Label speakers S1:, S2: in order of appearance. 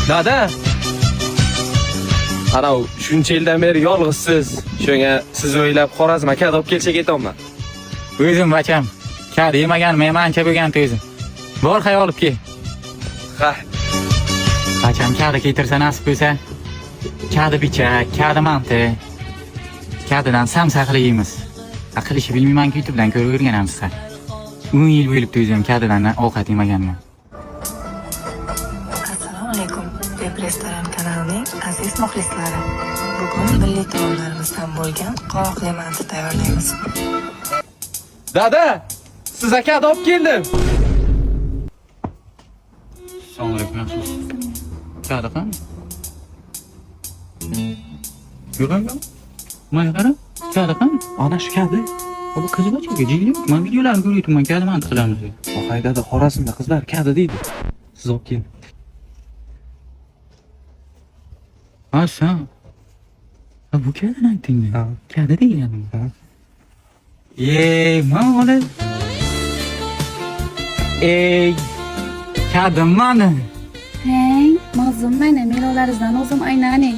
S1: Dada. Anov shuncha yildan beri yolg'izsiz. Shunga siz o'ylab Xorazm aka olib kelsak aytolman.
S2: O'zim bacham. Kadi yemagan men ancha bo'lgan o'zim. Bor xayol olib kel.
S1: Ha.
S2: Bacham kadi keltirsa nasib bo'lsa, kadi pichak, kadi manti, kadidan samsaqli yeymiz. Aqlishni bilmayman-ku, YouTubedan ko'rib o'rganamiz ha. 10 yil bo'libdi o'zim kadidan ovqat yemaganman.
S3: Assalomu alaykum. Deb restoran kanalining aziz muxlislari. Bugun milliy taomlarimizdan bo'lgan qovoqli manti tayyorlaymiz.
S1: Dada, siz aka olib keldim.
S2: Assalomu alaykum. Kadi qani? Yo'q-yo'q. Mana qara. Kadi qani?
S1: Ana shu kadi.
S2: Bu qiz bochaga jigli. Men videolarni ko'ryapman, kadi manti qilamiz.
S1: Vohay dada, Xorazmda qizlar kadi deydi. Siz olib keling.
S2: Asa. Bu kadi aytingmi?
S1: Ha.
S2: Kadi deganmi?
S1: Ha.
S2: Mana. Ey, kadi mana.
S4: Hey, mazlum mana, melovlaringizdan o'zim aylanay.